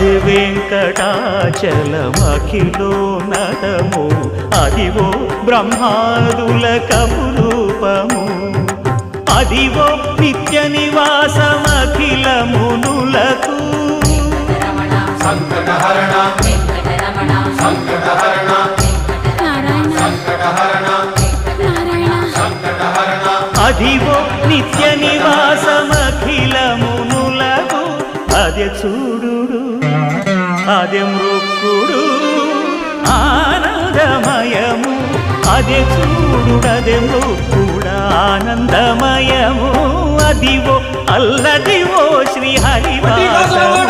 అది వెంకటాచలమఖిలోన్నతము అదివో బ్రహ్మాదుల కపురూపము అదివో నిత్య నివాసమఖిల మునులకు సంకటహరణ సంకటహరణ సంకటహరణ సంకటహరణ అదివో నిత్య నివాసమఖిల మునులకు అదే చూడు అదే మృక్కుడు ఆనందమయము అదే చూడు అదే మృక్కుడు ఆనందమయము అదివో అల్లదివో శ్రీ హరివాసము